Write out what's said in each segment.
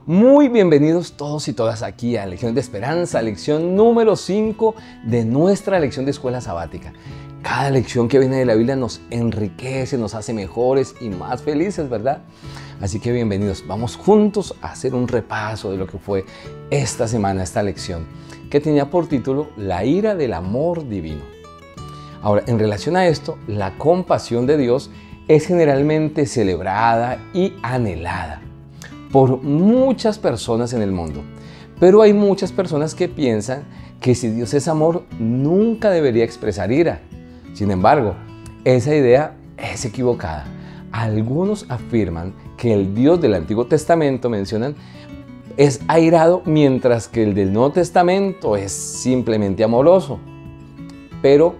Muy bienvenidos todos y todas aquí a Lección de Esperanza, lección número 5 de nuestra lección de escuela sabática. Cada lección que viene de la Biblia nos enriquece, nos hace mejores y más felices, ¿verdad? Así que bienvenidos. Vamos juntos a hacer un repaso de lo que fue esta semana, esta lección, que tenía por título La ira del amor divino. Ahora, en relación a esto, la compasión de Dios es generalmente celebrada y anhelada por muchas personas en el mundo. Pero hay muchas personas que piensan que si Dios es amor, nunca debería expresar ira. Sin embargo, esa idea es equivocada. Algunos afirman que el Dios del Antiguo Testamento, mencionan, es airado, mientras que el del Nuevo Testamento es simplemente amoroso. Pero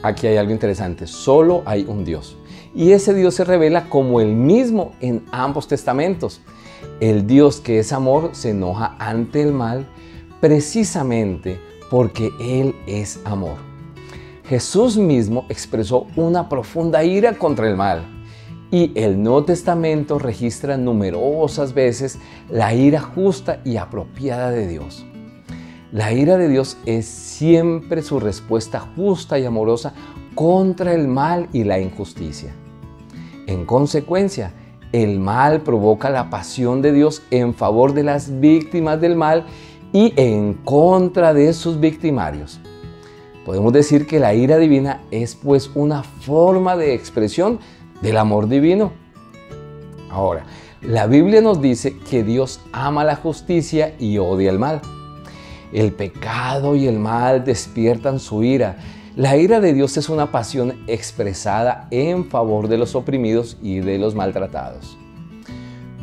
aquí hay algo interesante, solo hay un Dios. Y ese Dios se revela como el mismo en ambos testamentos. El Dios que es amor se enoja ante el mal precisamente porque Él es amor. Jesús mismo expresó una profunda ira contra el mal y el Nuevo Testamento registra numerosas veces la ira justa y apropiada de Dios. La ira de Dios es siempre su respuesta justa y amorosa contra el mal y la injusticia. En consecuencia, el mal provoca la pasión de Dios en favor de las víctimas del mal y en contra de sus victimarios. Podemos decir que la ira divina es pues una forma de expresión del amor divino. Ahora, la Biblia nos dice que Dios ama la justicia y odia el mal. El pecado y el mal despiertan su ira. La ira de Dios es una pasión expresada en favor de los oprimidos y de los maltratados.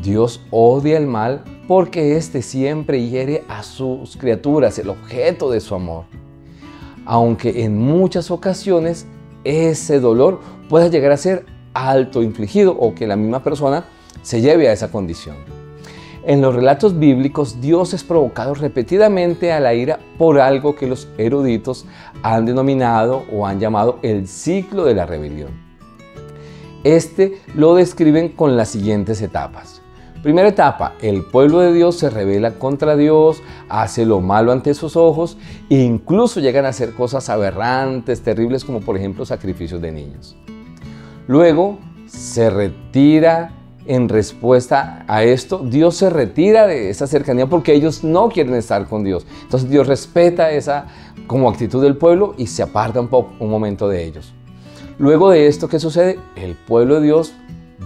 Dios odia el mal porque éste siempre hiere a sus criaturas, el objeto de su amor. Aunque en muchas ocasiones ese dolor pueda llegar a ser autoinfligido o que la misma persona se lleve a esa condición. En los relatos bíblicos, Dios es provocado repetidamente a la ira por algo que los eruditos han denominado o han llamado el ciclo de la rebelión. Este lo describen con las siguientes etapas. Primera etapa, el pueblo de Dios se rebela contra Dios, hace lo malo ante sus ojos e incluso llegan a hacer cosas aberrantes, terribles, como por ejemplo sacrificios de niños. Luego se retira. En respuesta a esto, Dios se retira de esa cercanía porque ellos no quieren estar con Dios. Entonces Dios respeta esa como actitud del pueblo y se aparta un momento de ellos. Luego de esto, ¿qué sucede? El pueblo de Dios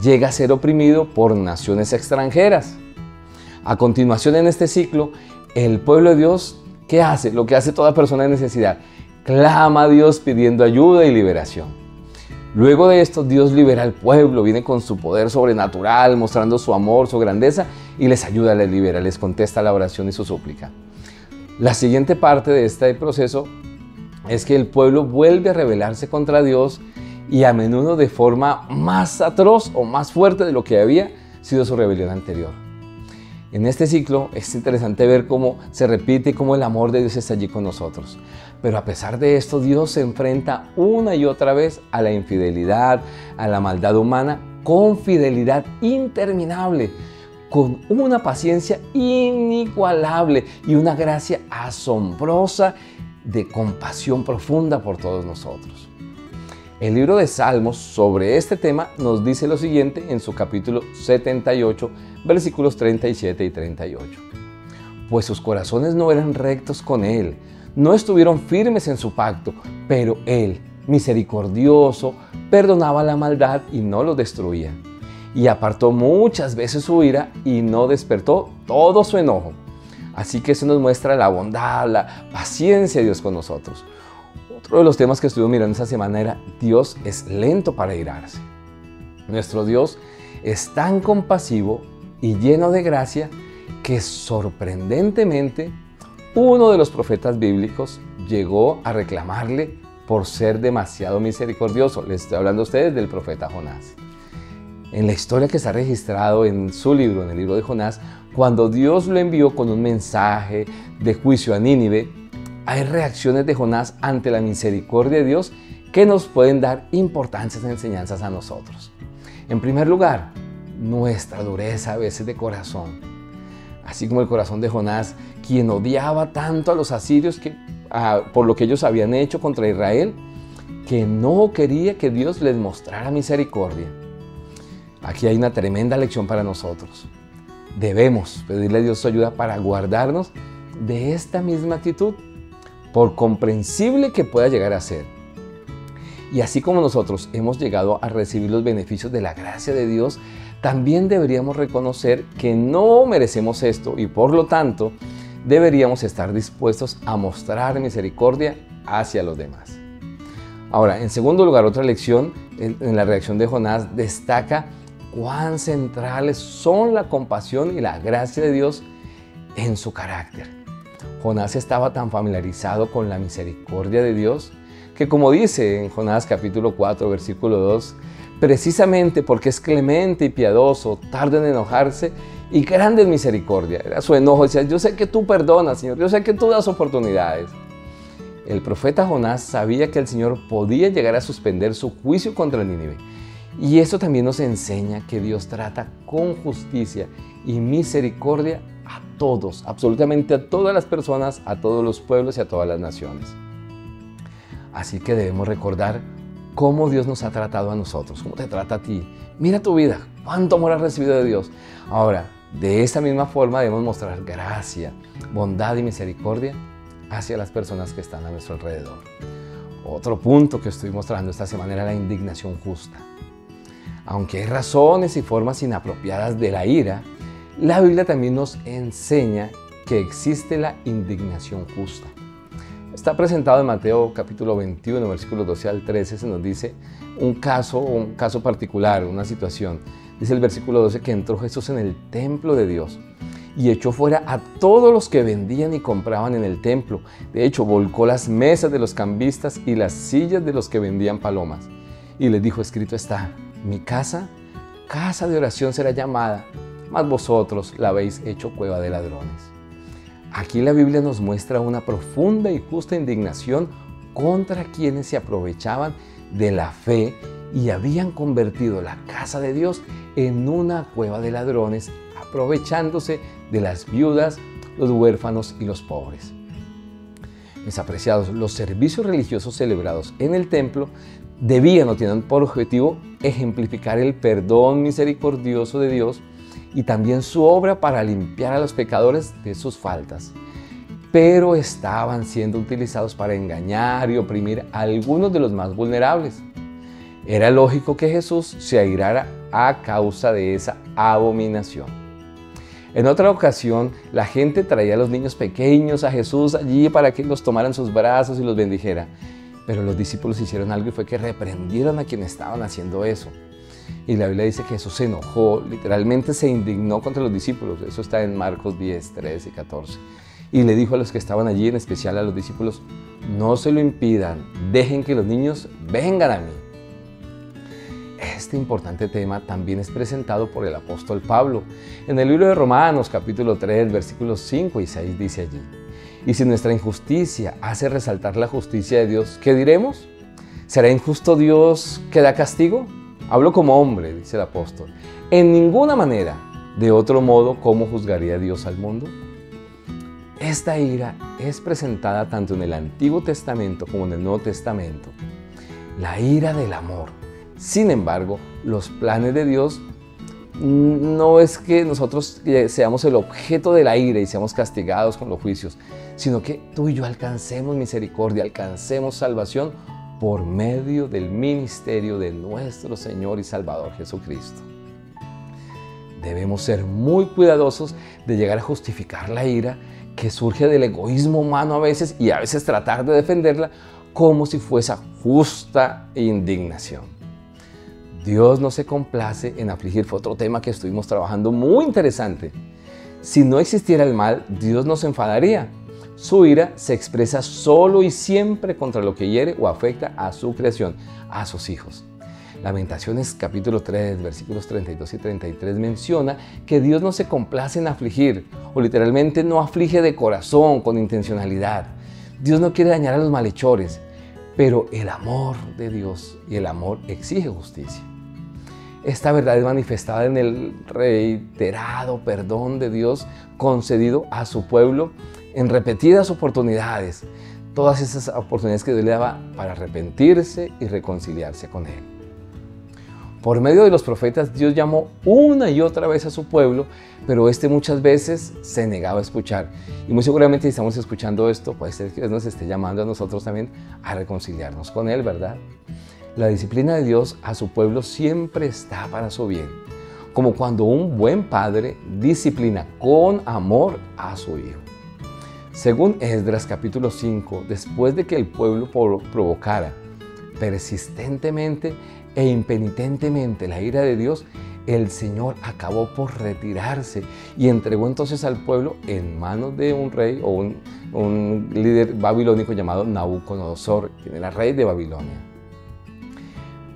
llega a ser oprimido por naciones extranjeras. A continuación, en este ciclo, el pueblo de Dios, ¿qué hace? Lo que hace toda persona en necesidad. Clama a Dios pidiendo ayuda y liberación. Luego de esto, Dios libera al pueblo, viene con su poder sobrenatural, mostrando su amor, su grandeza, y les ayuda, les libera, les contesta la oración y su súplica. La siguiente parte de este proceso es que el pueblo vuelve a rebelarse contra Dios y a menudo de forma más atroz o más fuerte de lo que había sido su rebelión anterior. En este ciclo es interesante ver cómo se repite, cómo el amor de Dios está allí con nosotros. Pero a pesar de esto, Dios se enfrenta una y otra vez a la infidelidad, a la maldad humana, con fidelidad interminable, con una paciencia inigualable y una gracia asombrosa de compasión profunda por todos nosotros. El libro de Salmos sobre este tema nos dice lo siguiente en su capítulo 78, versículos 37 y 38. Pues sus corazones no eran rectos con Él, no estuvieron firmes en su pacto, pero Él, misericordioso, perdonaba la maldad y no lo destruía. Y apartó muchas veces su ira y no despertó todo su enojo. Así que eso nos muestra la bondad, la paciencia de Dios con nosotros. Otro de los temas que estuvimos mirando esta semana era Dios es lento para irarse. Nuestro Dios es tan compasivo y lleno de gracia que sorprendentemente uno de los profetas bíblicos llegó a reclamarle por ser demasiado misericordioso. Les estoy hablando a ustedes del profeta Jonás. En la historia que está registrado en su libro, en el libro de Jonás, cuando Dios lo envió con un mensaje de juicio a Nínive, hay reacciones de Jonás ante la misericordia de Dios que nos pueden dar importantes enseñanzas a nosotros. En primer lugar, nuestra dureza a veces de corazón. así como el corazón de Jonás, quien odiaba tanto a los asirios por lo que ellos habían hecho contra Israel, que no quería que Dios les mostrara misericordia. Aquí hay una tremenda lección para nosotros. Debemos pedirle a Dios su ayuda para guardarnos de esta misma actitud, por comprensible que pueda llegar a ser. Y así como nosotros hemos llegado a recibir los beneficios de la gracia de Dios, también deberíamos reconocer que no merecemos esto y por lo tanto deberíamos estar dispuestos a mostrar misericordia hacia los demás. Ahora, en segundo lugar, otra lección en la reacción de Jonás destaca cuán centrales son la compasión y la gracia de Dios en su carácter. Jonás estaba tan familiarizado con la misericordia de Dios que, como dice en Jonás capítulo 4, versículo 2, precisamente porque es clemente y piadoso, tarda en enojarse y grande en misericordia. Era su enojo, decía, yo sé que tú perdonas, Señor, yo sé que tú das oportunidades. El profeta Jonás sabía que el Señor podía llegar a suspender su juicio contra Nínive. Y esto también nos enseña que Dios trata con justicia y misericordia a todos, absolutamente a todas las personas, a todos los pueblos y a todas las naciones. Así que debemos recordar cómo Dios nos ha tratado a nosotros, cómo te trata a ti. Mira tu vida, cuánto amor has recibido de Dios. Ahora, de esta misma forma debemos mostrar gracia, bondad y misericordia hacia las personas que están a nuestro alrededor. Otro punto que estoy mostrando esta semana era la indignación justa. Aunque hay razones y formas inapropiadas de la ira, la Biblia también nos enseña que existe la indignación justa. Está presentado en Mateo capítulo 21, versículos 12 al 13, se nos dice un caso particular, una situación. Dice el versículo 12 que entró Jesús en el templo de Dios y echó fuera a todos los que vendían y compraban en el templo. De hecho, volcó las mesas de los cambistas y las sillas de los que vendían palomas. Y les dijo, escrito está, mi casa, casa de oración será llamada, mas vosotros la habéis hecho cueva de ladrones. Aquí la Biblia nos muestra una profunda y justa indignación contra quienes se aprovechaban de la fe y habían convertido la casa de Dios en una cueva de ladrones, aprovechándose de las viudas, los huérfanos y los pobres. Mis apreciados, los servicios religiosos celebrados en el templo debían o tienen por objetivo ejemplificar el perdón misericordioso de Dios y también su obra para limpiar a los pecadores de sus faltas. Pero estaban siendo utilizados para engañar y oprimir a algunos de los más vulnerables. Era lógico que Jesús se airara a causa de esa abominación. En otra ocasión, la gente traía a los niños pequeños a Jesús allí para que los tomara en sus brazos y los bendijera. Pero los discípulos hicieron algo y fue que reprendieron a quienes estaban haciendo eso. Y la Biblia dice que Jesús se enojó, literalmente se indignó contra los discípulos. Eso está en Marcos 10, 13 y 14. Y le dijo a los que estaban allí, en especial a los discípulos, no se lo impidan, dejen que los niños vengan a mí. Este importante tema también es presentado por el apóstol Pablo. En el libro de Romanos, capítulo 3, versículos 5 y 6, dice allí, y si nuestra injusticia hace resaltar la justicia de Dios, ¿qué diremos? ¿Será injusto Dios que da castigo? Hablo como hombre, dice el apóstol. En ninguna manera, de otro modo, ¿cómo juzgaría Dios al mundo? Esta ira es presentada tanto en el Antiguo Testamento como en el Nuevo Testamento. La ira del amor. Sin embargo, los planes de Dios no es que nosotros seamos el objeto de la ira y seamos castigados con los juicios, sino que tú y yo alcancemos misericordia, alcancemos salvación por medio del ministerio de nuestro Señor y Salvador Jesucristo. Debemos ser muy cuidadosos de llegar a justificar la ira que surge del egoísmo humano a veces y a veces tratar de defenderla como si fuese justa indignación. Dios no se complace en afligir, fue otro tema que estuvimos trabajando muy interesante. Si no existiera el mal, Dios no se enfadaría. Su ira se expresa solo y siempre contra lo que hiere o afecta a su creación, a sus hijos. Lamentaciones capítulo 3, versículos 32 y 33 menciona que Dios no se complace en afligir, o literalmente no aflige de corazón, con intencionalidad. Dios no quiere dañar a los malhechores, pero el amor de Dios y el amor exige justicia. Esta verdad es manifestada en el reiterado perdón de Dios concedido a su pueblo en repetidas oportunidades. Todas esas oportunidades que Dios le daba para arrepentirse y reconciliarse con Él. Por medio de los profetas, Dios llamó una y otra vez a su pueblo, pero muchas veces se negaba a escuchar. Y muy seguramente si estamos escuchando esto, puede ser que Dios nos esté llamando a nosotros también a reconciliarnos con Él, ¿verdad? La disciplina de Dios a su pueblo siempre está para su bien, como cuando un buen padre disciplina con amor a su hijo. Según Esdras capítulo 5, después de que el pueblo provocara persistentemente e impenitentemente la ira de Dios, el Señor acabó por retirarse y entregó entonces al pueblo en manos de un rey o un líder babilónico llamado Nabucodonosor, quien era rey de Babilonia.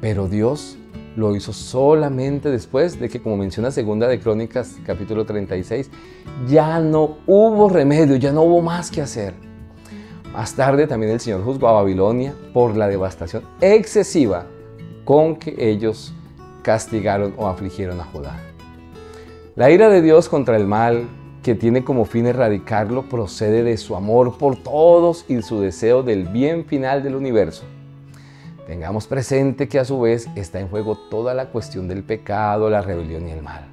Pero Dios lo hizo solamente después de que, como menciona Segunda de Crónicas capítulo 36, ya no hubo remedio, ya no hubo más que hacer. Más tarde también el Señor juzgó a Babilonia por la devastación excesiva con que ellos castigaron o afligieron a Judá. La ira de Dios contra el mal, que tiene como fin erradicarlo, procede de su amor por todos y su deseo del bien final del universo. Tengamos presente que a su vez está en juego toda la cuestión del pecado, la rebelión y el mal.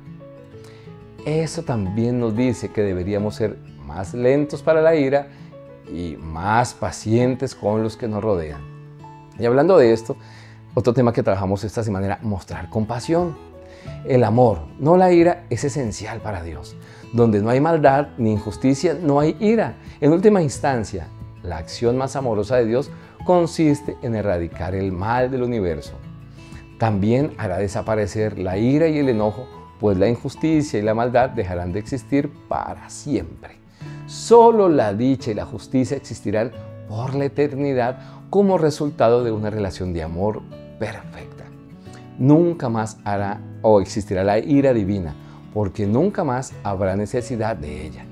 Eso también nos dice que deberíamos ser más lentos para la ira y más pacientes con los que nos rodean. Y hablando de esto, otro tema que trabajamos esta semana era mostrar compasión. El amor, no la ira, es esencial para Dios. Donde no hay maldad ni injusticia, no hay ira. En última instancia, la acción más amorosa de Dios consiste en erradicar el mal del universo. También hará desaparecer la ira y el enojo, pues la injusticia y la maldad dejarán de existir para siempre. Solo la dicha y la justicia existirán por la eternidad como resultado de una relación de amor perfecta. Nunca más hará o existirá la ira divina, porque nunca más habrá necesidad de ella.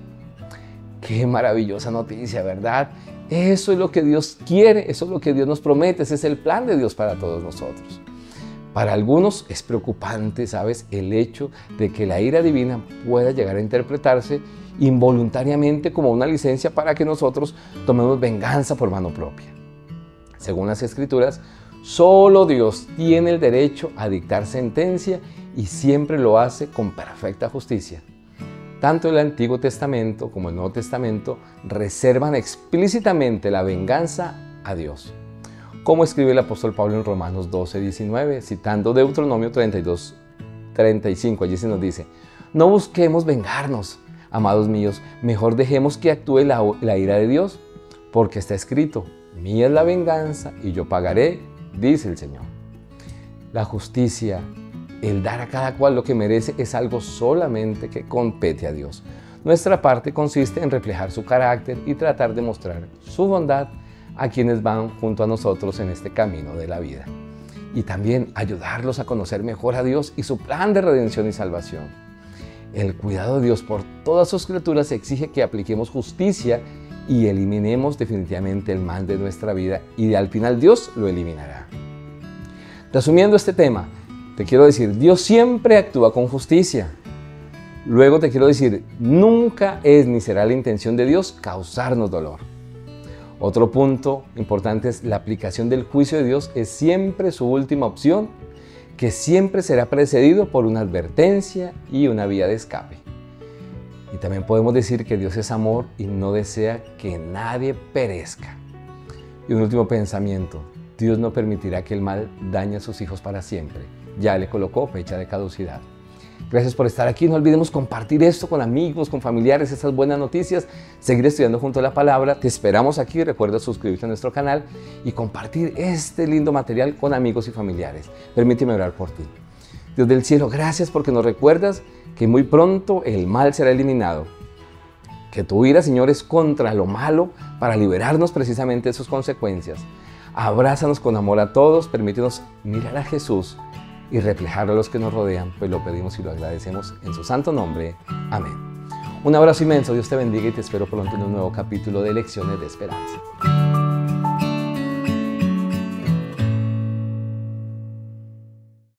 Qué maravillosa noticia, ¿verdad? Eso es lo que Dios quiere, eso es lo que Dios nos promete, ese es el plan de Dios para todos nosotros. Para algunos es preocupante, ¿sabes?, el hecho de que la ira divina pueda llegar a interpretarse involuntariamente como una licencia para que nosotros tomemos venganza por mano propia. Según las Escrituras, solo Dios tiene el derecho a dictar sentencia y siempre lo hace con perfecta justicia. Tanto el Antiguo Testamento como el Nuevo Testamento reservan explícitamente la venganza a Dios. Como escribe el apóstol Pablo en Romanos 12:19, citando Deuteronomio 32:35, allí se nos dice: no busquemos vengarnos, amados míos, mejor dejemos que actúe la ira de Dios, porque está escrito: mía es la venganza y yo pagaré, dice el Señor. La justicia, el dar a cada cual lo que merece, es algo solamente que compete a Dios. Nuestra parte consiste en reflejar su carácter y tratar de mostrar su bondad a quienes van junto a nosotros en este camino de la vida. Y también ayudarlos a conocer mejor a Dios y su plan de redención y salvación. El cuidado de Dios por todas sus criaturas exige que apliquemos justicia y eliminemos definitivamente el mal de nuestra vida, y al final Dios lo eliminará. Resumiendo este tema, te quiero decir, Dios siempre actúa con justicia. Luego te quiero decir, nunca es ni será la intención de Dios causarnos dolor. Otro punto importante es la aplicación del juicio de Dios es siempre su última opción, que siempre será precedido por una advertencia y una vía de escape. Y también podemos decir que Dios es amor y no desea que nadie perezca. Y un último pensamiento, Dios no permitirá que el mal dañe a sus hijos para siempre. Ya le colocó fecha de caducidad. Gracias por estar aquí. No olvidemos compartir esto con amigos, con familiares, estas buenas noticias. Seguir estudiando junto a la palabra. Te esperamos aquí. Recuerda suscribirte a nuestro canal y compartir este lindo material con amigos y familiares. Permíteme orar por ti. Dios del cielo, gracias porque nos recuerdas que muy pronto el mal será eliminado. Que tu ira, Señor, es contra lo malo para liberarnos precisamente de sus consecuencias. Abrázanos con amor a todos. Permítenos mirar a Jesús y reflejarlo a los que nos rodean, pues lo pedimos y lo agradecemos en su santo nombre. Amén. Un abrazo inmenso, Dios te bendiga y te espero pronto en un nuevo capítulo de Lecciones de Esperanza.